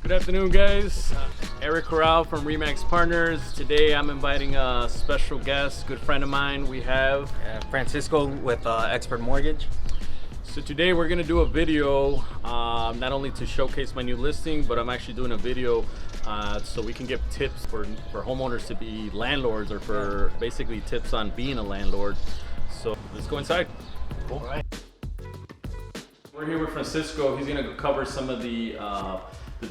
Good afternoon, guys. Eric Corral from Remax Partners. Today I'm inviting a special guest, good friend of mine. We have Francisco with Expert Mortgage. So today we're gonna do a video, not only to showcase my new listing, but I'm actually doing a video so we can give tips for homeowners to be landlords, or for basically tips on being a landlord. So let's go inside. Cool. All right. We're here with Francisco. He's gonna cover some of the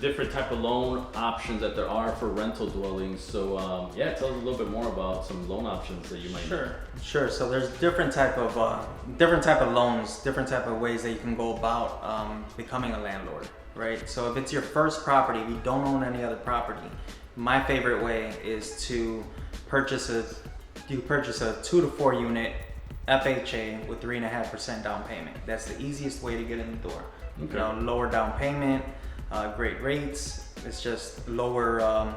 different type of loan options that there are for rental dwellings. So yeah, tell us a little bit more about some loan options that you might need. Sure. So there's different type of loans, different type of ways that you can go about becoming a landlord, right? So if it's your first property, if you don't own any other property, my favorite way is to purchase a 2 to 4 unit FHA with 3.5% down payment. That's the easiest way to get in the door. Okay. You know, lower down payment, great rates. It's just lower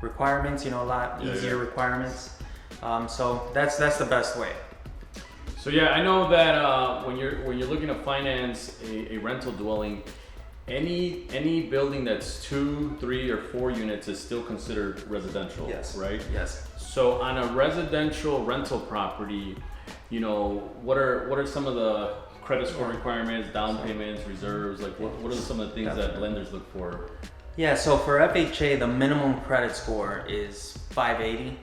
requirements. You know, a lot easier requirements. So that's the best way. So yeah, I know that when you're looking to finance a rental dwelling, any building that's 2, 3, or 4 units is still considered residential. Yes. Right? Yes. So on a residential rental property, you know, what are some of the credit score requirements, down payments, reserves? Like what are some of the things that lenders look for? Yeah, so for FHA, the minimum credit score is 580.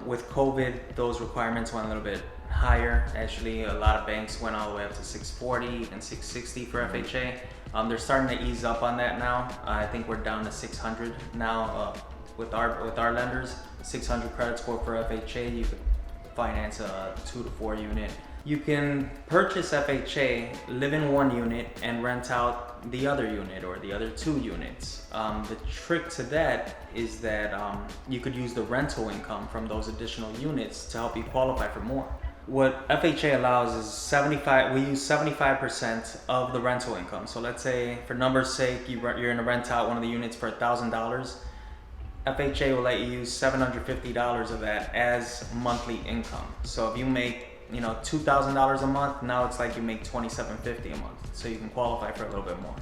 With COVID, those requirements went a little bit higher. Actually, a lot of banks went all the way up to 640 and 660 for FHA. They're starting to ease up on that now. I think we're down to 600 now with our lenders. 600 credit score for FHA. You could finance a 2 to 4 unit. You can purchase FHA, live in 1 unit, and rent out the other unit or the other 2 units. The trick to that is that you could use the rental income from those additional units to help you qualify for more. What FHA allows is we use 75% of the rental income. So let's say, for numbers' sake, you're gonna rent out one of the units for $1,000. FHA will let you use $750 of that as monthly income. So if you make $2,000 a month, now it's like you make $2,750 a month. So you can qualify for a little bit more.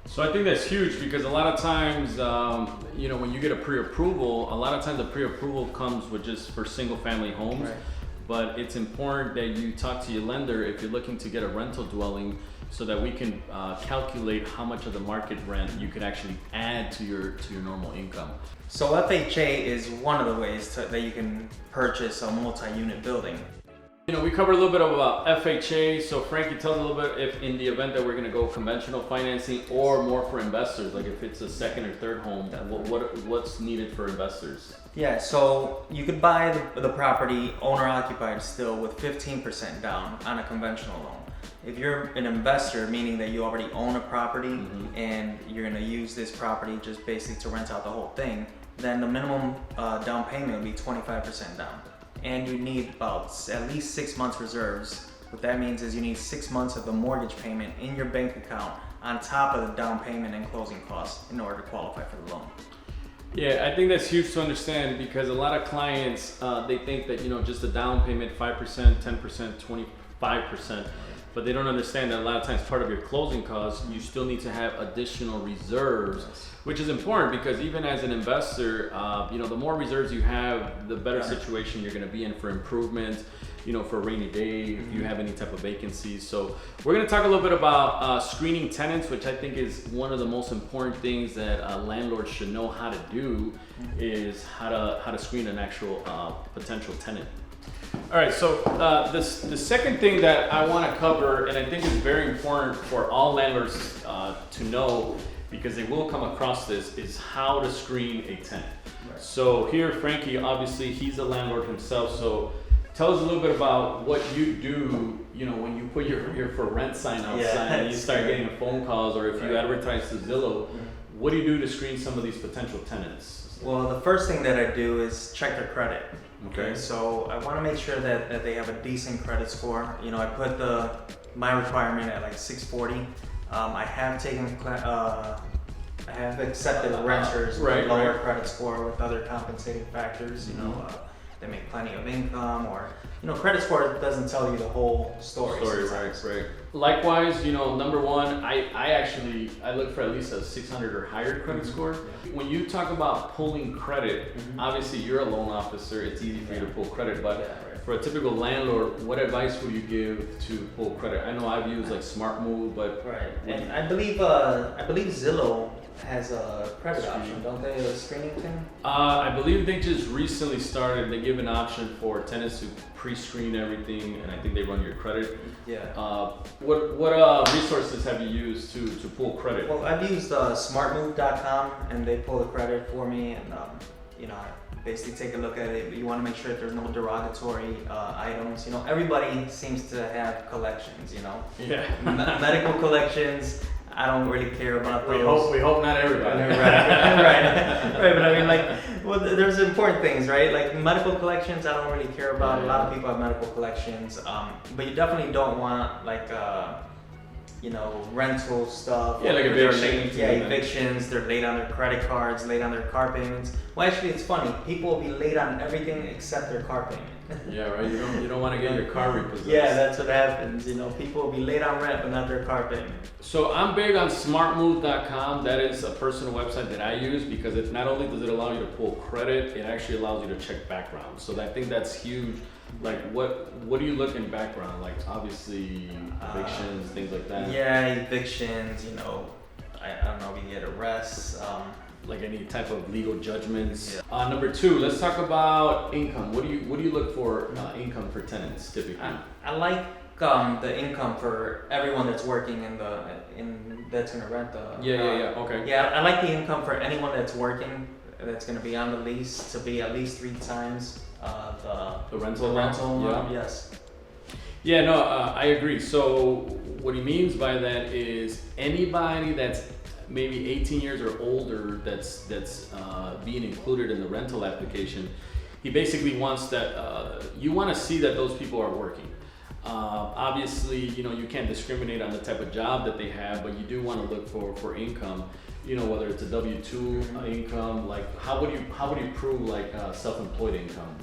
So I think that's huge, because a lot of times, when you get a pre-approval, a lot of times the pre-approval comes with just for single family homes. Right. But it's important that you talk to your lender if you're looking to get a rental dwelling, so that we can calculate how much of the market rent you can actually add to your normal income. So FHA is one of the ways that you can purchase a multi-unit building. We covered a little bit about FHA. So Frankie, tell us a little bit if in the event that we're going to go conventional financing or more for investors, like if it's a second or third home, what's needed for investors? Yeah, so you could buy the property owner occupied still with 15% down on a conventional loan. If you're an investor, meaning that you already own a property and you're going to use this property just basically to rent out the whole thing, then the minimum down payment would be 25% down. And you need about at least 6 months reserves. What that means is you need 6 months of the mortgage payment in your bank account on top of the down payment and closing costs in order to qualify for the loan. Yeah, I think that's huge to understand, because a lot of clients, they think that, just a down payment, 5%, 10%, 25%, but they don't understand that a lot of times part of your closing costs, you still need to have additional reserves, which is important, because even as an investor, the more reserves you have, the better situation you're going to be in for improvements, for a rainy day, if you have any type of vacancies. So we're going to talk a little bit about screening tenants, which I think is one of the most important things that landlords should know how to do, is how to screen an actual potential tenant. All right, so the second thing that I want to cover, and I think is very important for all landlords to know, because they will come across this, is how to screen a tenant. Right. So here, Frankie, obviously he's a landlord himself, so tell us a little bit about what you do, when you put your for rent sign outside and you start getting phone calls, or if you advertise to Zillow, what do you do to screen some of these potential tenants? Well, the first thing that I do is check their credit. Okay, so I want to make sure that they have a decent credit score. I put my requirement at like 640. I have accepted renters with lower credit score with other compensating factors. they make plenty of income, or credit score doesn't tell you the whole story. Right. Likewise, number one, I look for at least a 600 or higher credit score. When you talk about pulling credit, obviously you're a loan officer, it's easy for you to pull credit, but for a typical landlord, what advice would you give to pull credit? I know I've used like Smart Move, but and I believe Zillow has a credit option, don't they? A screening thing? I believe they just recently started. They give an option for tenants to pre-screen everything, and I think they run your credit. What resources have you used to pull credit? Well, I've used smartmove.com, and they pull the credit for me, and I basically take a look at it. You want to make sure that there's no derogatory items. Everybody seems to have collections. Medical collections. I don't really care about those. We hope not everybody. right. But I mean, there's important things, right? Like medical collections, I don't really care about. A lot of people have medical collections, but you definitely don't want rental stuff. Like evictions. Evictions. They're late on their credit cards, late on their car payments. Well, actually, it's funny. People will be late on everything except their car payment. Yeah, right. You don't want to get your car repossessed. Yeah, that's what happens. People will be late on rent but not their car payment. So I'm big on smartmove.com. That is a personal website that I use because it not only does it allow you to pull credit, it actually allows you to check background. So I think that's huge. Like what do you look in background? Like obviously evictions, things like that. Yeah, evictions. I don't know if you get arrests. Like any type of legal judgments. Number two, let's talk about income. What do you look for income for tenants typically? I like the income for everyone that's working that's gonna rent the. Okay. Yeah, I like the income for anyone that's working that's gonna be on the lease to be at least 3 times the rental. Yes. Yeah, no, I agree. So what he means by that is anybody that's maybe 18 years or older that's being included in the rental application, he basically wants that you want to see that those people are working. Obviously, you can't discriminate on the type of job that they have, but you do want to look for income. Whether it's a W-2 income, like how would you prove like self-employed income?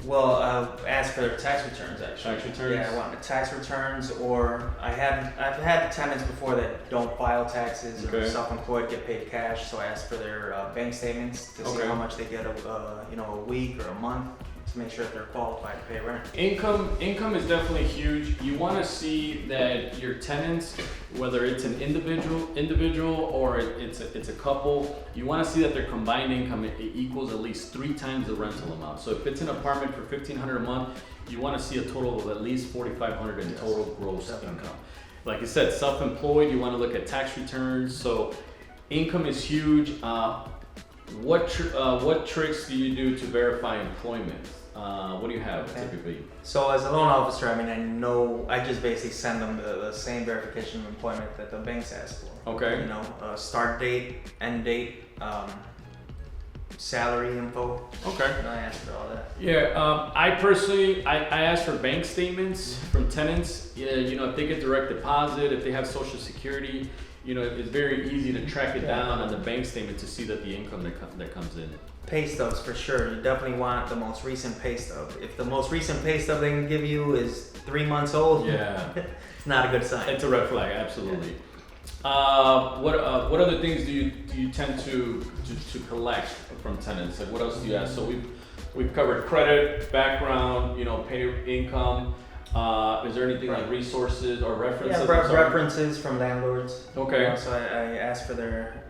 Well, ask for their tax returns actually. Tax returns? Yeah, I want the tax returns, or I've had tenants before that don't file taxes or self-employed get paid cash, so I ask for their bank statements to see how much they get a week or a month to make sure that they're qualified to pay rent. Income is definitely huge. You want to see that your tenants, whether it's an individual or it's a couple, you want to see that their combined income equals at least 3 times the rental amount. So if it's an apartment for $1,500 a month, you want to see a total of at least $4,500 in total gross income. Like I said, self-employed, you want to look at tax returns. So income is huge. What tricks do you do to verify employment? What do you have typically? So as a loan officer, I just basically send them the same verification of employment that the banks ask for. Okay. Start date, end date, salary info. Okay. I ask for all that. Yeah, I personally, I ask for bank statements from tenants. If they get direct deposit, if they have Social Security, it's very easy to track it down on the bank statement to see that the income that comes in. Pay stubs for sure. You definitely want the most recent pay stub. If the most recent pay stub they can give you is 3 months old, it's not a good sign. It's a red flag, absolutely. What other things do you tend to collect from tenants? Like what else do you ask? So we've covered credit, background, pay income. Is there anything like resources or references? Yeah, references from landlords. Okay. So I ask for their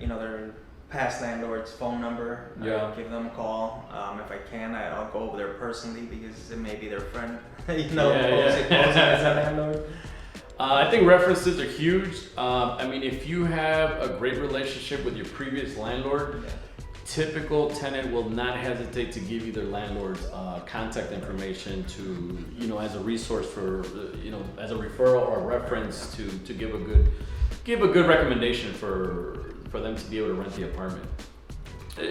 past landlord's phone number. I'll give them a call. If I can, I'll go over there personally because it may be their friend. Posing as a landlord. I think references are huge. If you have a great relationship with your previous landlord, typical tenant will not hesitate to give you their landlord's contact information to, as a resource for, as a referral or a reference to give a good recommendation for them to be able to rent the apartment.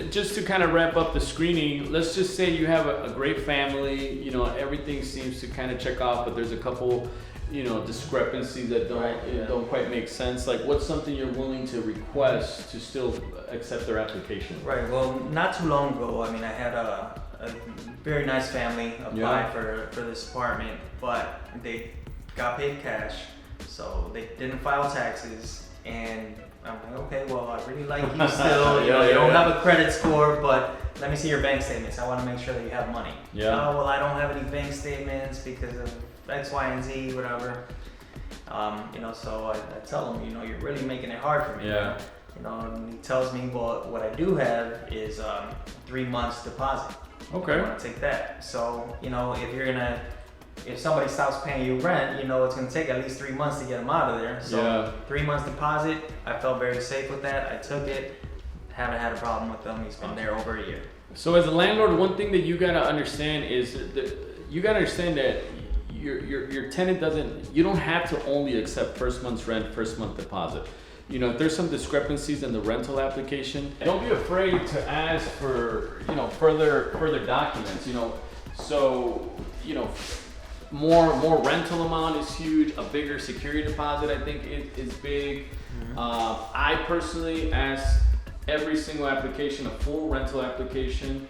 Just to kind of wrap up the screening, let's just say you have a great family, everything seems to kind of check off, but there's a couple, discrepancies that don't quite make sense. Like what's something you're willing to request to still accept their application? Right, well, not too long ago, I had very nice family applied Yeah. for this apartment, but they got paid cash, so they didn't file taxes. And I'm like, okay, well, I really like you still. You know, you don't have a credit score, but let me see your bank statements. I want to make sure that you have money. Yeah. Oh, well, I don't have any bank statements because of X, Y, and Z, whatever. You know, so I tell him, you know, you're really making it hard for me. Yeah. You know, and he tells me, well, what I do have is 3 months deposit. Okay. I want to take that. So, you know, if somebody stops paying you rent, you know, it's going to take at least 3 months to get them out of there. So Yeah. 3 months deposit, I felt very safe with that. I took it. Haven't had a problem with them. He's been there over a year. So as a landlord, one thing that you gotta understand is that you gotta understand that your tenant you don't have to only accept first month's rent, first month deposit. You know, if there's some discrepancies in the rental application, don't be afraid to ask for, you know, further documents, you know. So, you know, more rental amount is huge. A bigger security deposit, I think, is big. I personally ask every single application a full rental application.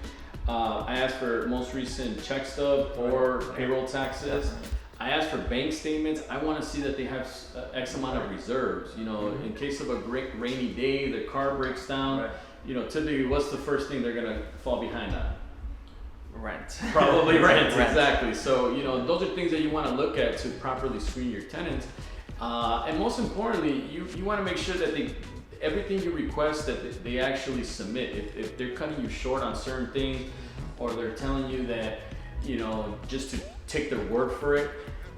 I ask for most recent check stub or payroll taxes. Definitely. I ask for bank statements. I want to see that they have X amount of reserves. You know, in case of a great rainy day, the car breaks down. Right. You know, typically, what's the first thing they're gonna fall behind on? Rent. Probably rent, exactly. So, you know, those are things that you want to look at to properly screen your tenants. And most importantly, you want to make sure that everything you request that they actually submit. If they're cutting you short on certain things, or they're telling you that, you know, just to take their word for it,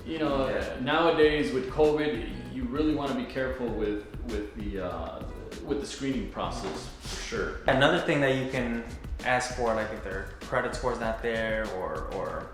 you know, nowadays with COVID, you really want to be careful with the screening process, for sure. Another thing that you can ask for, like if their credit score's not there, or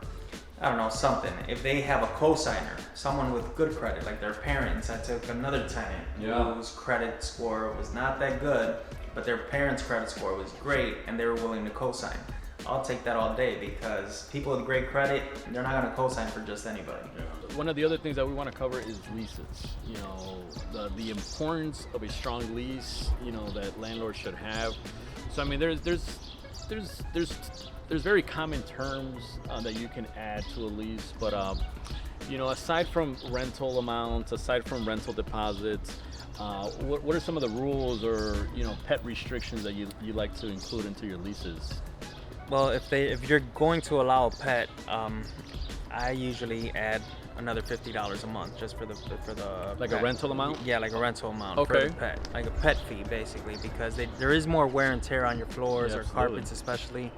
I don't know, something. If they have a cosigner, someone with good credit, like their parents. I took another tenant whose credit score was not that good, but their parents' credit score was great, and they were willing to cosign. I'll take that all day, because people with great credit, they're not going to cosign for just anybody. Yeah. One of the other things that we want to cover is leases. You know, the importance of a strong lease, you know, that landlords should have. So I mean, there's very common terms that you can add to a lease, but you know, aside from rental amounts, aside from rental deposits, what are some of the rules or, you know, pet restrictions that you like to include into your leases? Well, if you're going to allow a pet, I usually add another $50 a month just for the Like pet. a rental amount? Yeah, like a rental amount Okay. for the pet, like a pet fee basically, because there is more wear and tear on your floors, Yeah, or absolutely. carpets especially.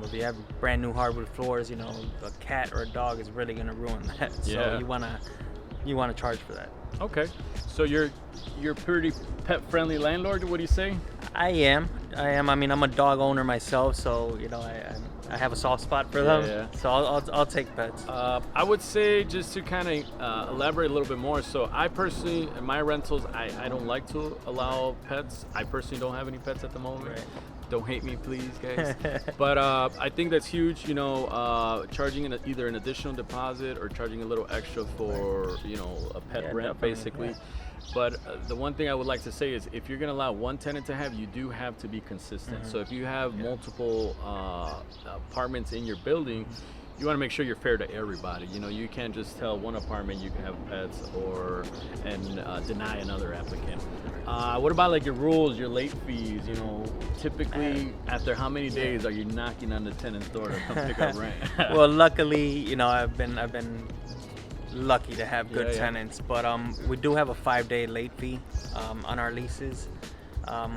If you have brand new hardwood floors, you know, a cat or a dog is really gonna ruin that. Yeah. So you wanna charge for that. Okay, so you're pretty pet friendly landlord. What do you say? I am. I mean, I'm a dog owner myself, so you know, I have a soft spot for them. Yeah. So I'll take pets. I would say, just to kind of elaborate a little bit more. So I personally, in my rentals, I don't like to allow pets. I personally don't have any pets at the moment. Right. Don't hate me, please, guys. But I think that's huge. You know, charging either an additional deposit or charging a little extra for, you know, a pet Yeah, rent, definitely, basically. yeah. But the one thing I would like to say is, if you're going to allow one tenant to have, you do have to be consistent. So if you have multiple apartments in your building, you want to make sure you're fair to everybody. You know, you can't just tell one apartment you can have pets and deny another applicant. What about like your rules, your late fees? You know, typically after how many days are you knocking on the tenant's door to come pick up rent? Well, luckily, you know, I've been lucky to have good Yeah. tenants, but we do have a 5-day late fee on our leases. I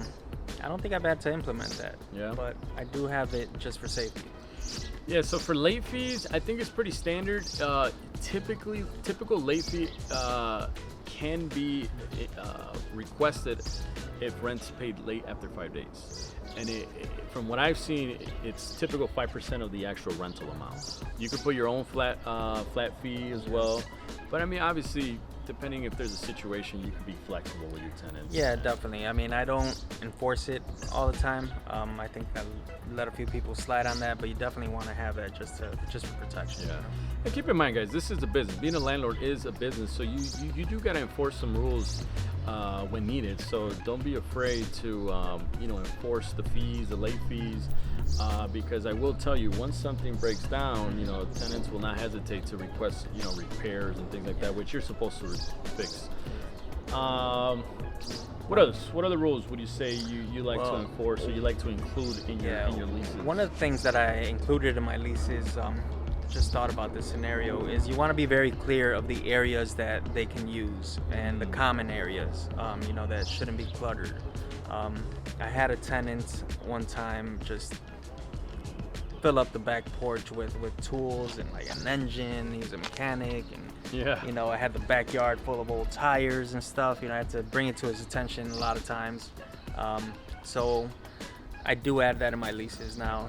don't think I've had to implement that. Yeah. But I do have it just for safety. Yeah, so for late fees, I think it's pretty standard. Typical late fee can be requested if rent's paid late after 5 days. And from what I've seen, it's typical 5% of the actual rental amount. You could put your own flat fee as well. But I mean, obviously, depending if there's a situation, you can be flexible with your tenants. Yeah, definitely. I mean, I don't enforce it all the time. I think I let a few people slide on that, but you definitely want to have that just for protection. Yeah. And keep in mind, guys, this is a business. Being a landlord is a business, so you do gotta enforce some rules when needed. So don't be afraid to enforce the fees, the late fees, because I will tell you, once something breaks down, tenants will not hesitate to request repairs and things like that, which you're supposed to fix. What other rules would you say you like to enforce or you like to include in your leases? One of the things that I included in my leases, just thought about this scenario, is you want to be very clear of the areas that they can use and the common areas, that shouldn't be cluttered. I had a tenant one time just fill up the back porch with tools and like an engine. He was a mechanic, and I had the backyard full of old tires and stuff. I had to bring it to his attention a lot of times. So I do add that in my leases now.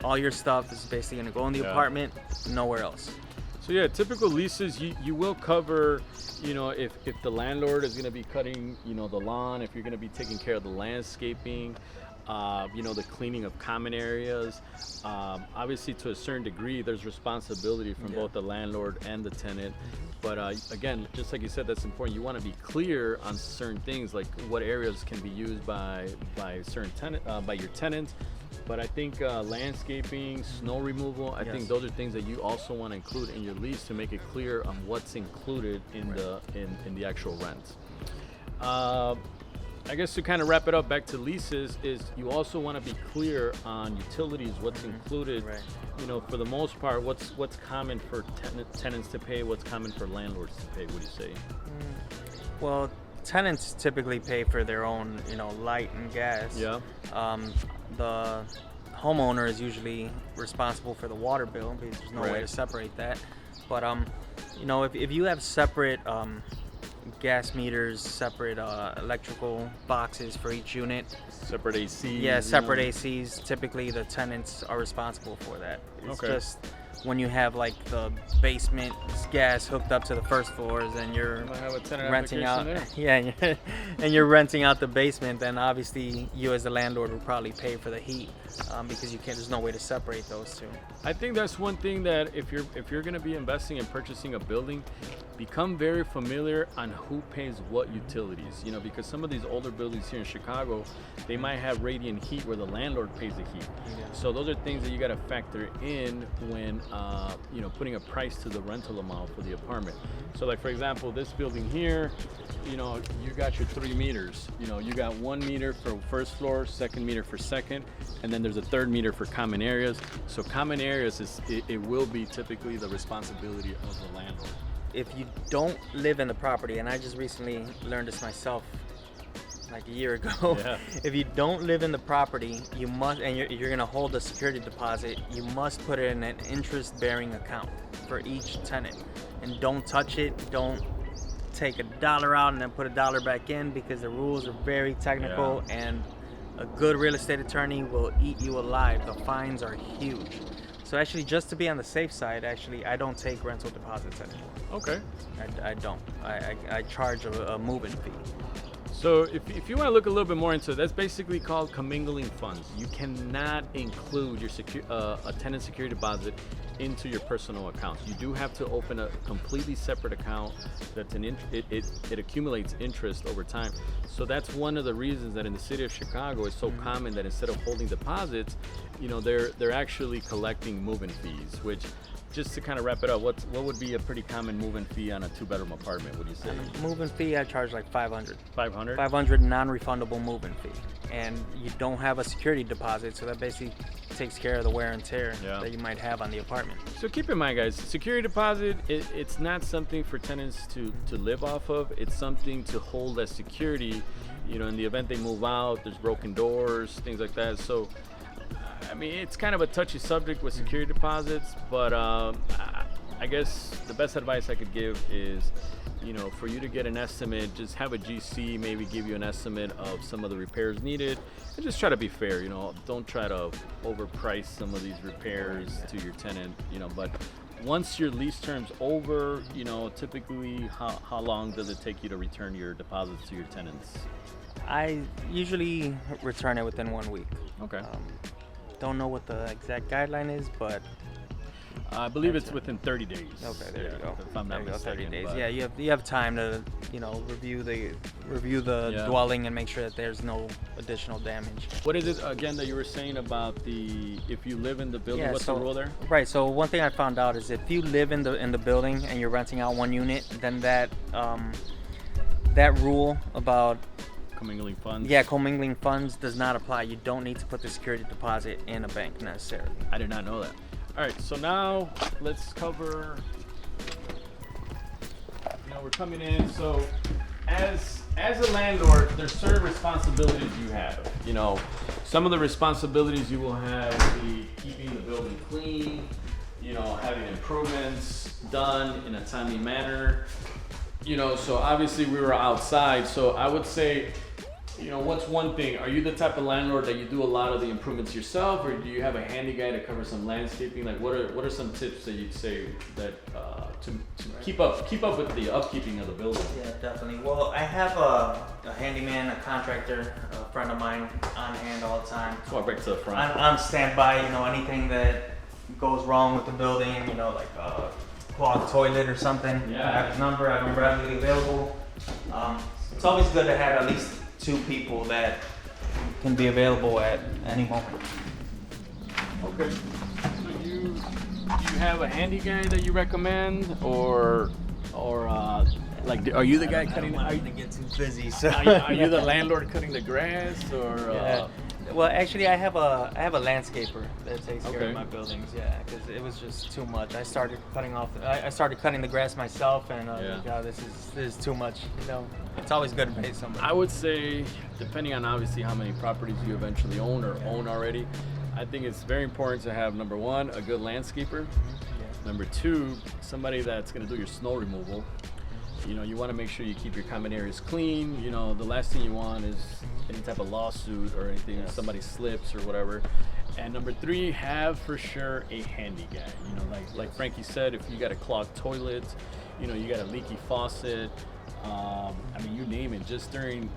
All your stuff is basically going to go in the apartment, nowhere else. So yeah, typical leases, you will cover, if the landlord is going to be cutting, the lawn, if you're going to be taking care of the landscaping, the cleaning of common areas. Obviously, to a certain degree, there's responsibility from both the landlord and the tenant. But again, just like you said, that's important. You want to be clear on certain things, like what areas can be used by certain by your tenants. But I think landscaping, snow removal, I think those are things that you also want to include in your lease to make it clear on what's included in the actual rent. I guess to kind of wrap it up back to leases is you also want to be clear on utilities, what's included. For the most part, what's common for tenants to pay, what's common for landlords to pay, what do you say? Well, tenants typically pay for their own, light and gas. Yeah. The homeowner is usually responsible for the water bill because there's no way to separate that. But if you have separate gas meters, separate electrical boxes for each unit, separate ACs. Yeah, separate ACs. Typically, the tenants are responsible for that. It's just when you have like the basement gas hooked up to the first floors and you're renting out, and you're renting out the basement, then obviously you as the landlord would probably pay for the heat because you can't. There's no way to separate those two. I think that's one thing that if you're going to be investing and purchasing a building, become very familiar on who pays what utilities. Because some of these older buildings here in Chicago, they might have radiant heat where the landlord pays the heat. So those are things that you got to factor in when putting a price to the rental amount for the apartment. So like for example, this building here, you got your 3 meters. You got 1 meter for first floor, 2nd meter for second, and then there's a 3rd meter for common areas. So common areas it will be typically the responsibility of the landlord. If you don't live in the property, and I just recently learned this myself like a year ago, if you don't live in the property, you must, and you're going to hold a security deposit, you must put it in an interest-bearing account for each tenant. And don't touch it. Don't take $1 out and then put $1 back in, because the rules are very technical, and a good real estate attorney will eat you alive. The fines are huge. So actually, just to be on the safe side, I don't take rental deposits anymore. Okay. I don't. I charge a move-in fee. So if you want to look a little bit more into it, that's basically called commingling funds. You cannot include your a tenant security deposit into your personal accounts. You do have to open a completely separate account that's it accumulates interest over time. So that's one of the reasons that in the city of Chicago it's so common that instead of holding deposits, they're actually collecting move-in fees, which, just to kind of wrap it up, what would be a pretty common move-in fee on a 2-bedroom apartment, would you say? Move-in fee, I charge like $500. $500? $500 non-refundable move-in fee. And you don't have a security deposit, so that basically takes care of the wear and tear that you might have on the apartment. So keep in mind, guys, security deposit, it's not something for tenants to live off of. It's something to hold as security, in the event they move out, there's broken doors, things like that. So I mean, it's kind of a touchy subject with security deposits, but I guess the best advice I could give is, for you to get an estimate, just have a GC maybe give you an estimate of some of the repairs needed, and just try to be fair. Don't try to overprice some of these repairs to your tenant. But once your lease term's over, typically how long does it take you to return your deposits to your tenants? I usually return it within 1 week. Okay. Don't know what the exact guideline is, but I believe it's within 30 days. Okay, there you go. If I'm not mistaken. 30 days. but- Yeah, you have time to review the Yeah. dwelling and make sure that there's no additional damage. What is it again that you were saying about if you live in the building? What's the rule there? Right. So one thing I found out is if you live in the building and you're renting out one unit, then that rule about Commingling funds. commingling funds does not apply. You don't need to put the security deposit in a bank necessarily. I did not know that. All right, so now let's cover. We're coming in. So, as a landlord, there's certain responsibilities you have. Some of the responsibilities you will have will be keeping the building clean. Having improvements done in a timely manner. So obviously we were outside. So I would say, what's one thing? Are you the type of landlord that you do a lot of the improvements yourself, or do you have a handy guy to cover some landscaping? Like, what are some tips that you'd say that to keep up with the upkeeping of the building? Yeah, definitely. Well, I have a handyman, a contractor, a friend of mine on hand all the time. Come on, break to the front. On standby. Anything that goes wrong with the building, like a clogged toilet or something. Yeah. I have his number. I have him readily available. It's always good to have at least 2 people that can be available at any moment. Okay. So you have a handy guy that you recommend, or like, are you the guy cutting? I don't want him to get too busy. So Are you the landlord cutting the grass, or? Yeah. Well, actually, I have a landscaper that takes care Okay. of my buildings. Yeah, because it was just too much. I started cutting the grass myself, and God, this is too much. It's always good to pay somebody. I would say, depending on obviously how many properties you eventually own or own already, I think it's very important to have, number 1, a good landscaper. Number 2, somebody that's going to do your snow removal. You want to make sure you keep your common areas clean. The last thing you want is any type of lawsuit or anything, if somebody slips or whatever. And number 3, have for sure a handy guy. Like Frankie said, if you got a clogged toilet, you got a leaky faucet, you name it. Just during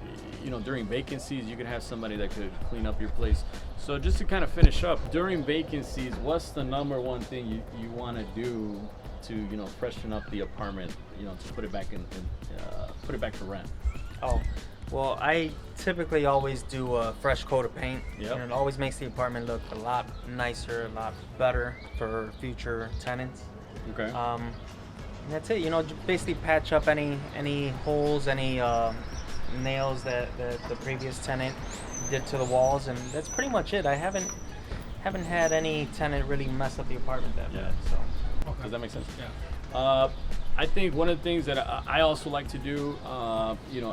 vacancies, you can have somebody that could clean up your place. So just to kind of finish up, during vacancies, what's the number 1 thing you want to do to freshen up the apartment, to put it back put it back to rent? Oh, well, I typically always do a fresh coat of paint. Yep. It always makes the apartment look a lot nicer, a lot better for future tenants. Okay. And that's it. Basically patch up any holes, any nails that the previous tenant did to the walls, and that's pretty much it. I haven't had any tenant really mess up the apartment that bad. So. Okay. Does that make sense? Yeah. I think one of the things that I also like to do,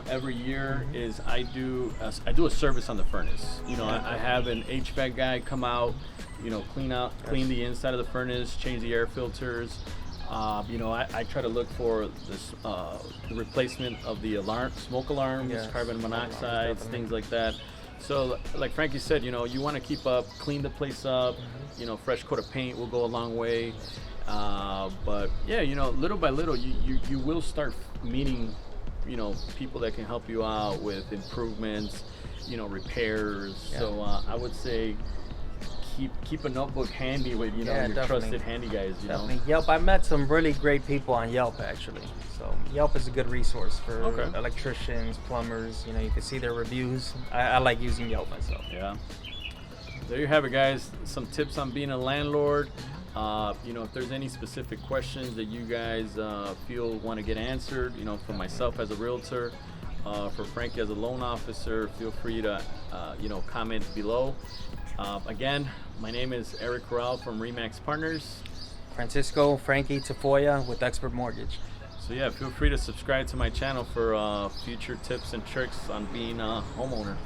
every year is I do a service on the furnace. I have an HVAC guy come out, clean the inside of the furnace, change the air filters. I try to look for this the replacement of the smoke alarms, carbon monoxide, things like that. So, like Frankie said, you want to keep up, clean the place up. Fresh coat of paint will go a long way. But yeah, little by little, you will start meeting, people that can help you out with improvements, repairs. Yeah. So I would say keep a notebook handy with your trusted handy guys. Definitely. Yelp. I met some really great people on Yelp actually. So Yelp is a good resource for electricians, plumbers. You can see their reviews. I like using Yelp myself. Yeah. There you have it, guys. Some tips on being a landlord. If there's any specific questions that you guys feel want to get answered, for myself as a realtor, for Frankie as a loan officer, feel free to, comment below. Again, my name is Eric Corral from Remax Partners. Francisco Frankie Tafoya with Expert Mortgage. So yeah, feel free to subscribe to my channel for future tips and tricks on being a homeowner.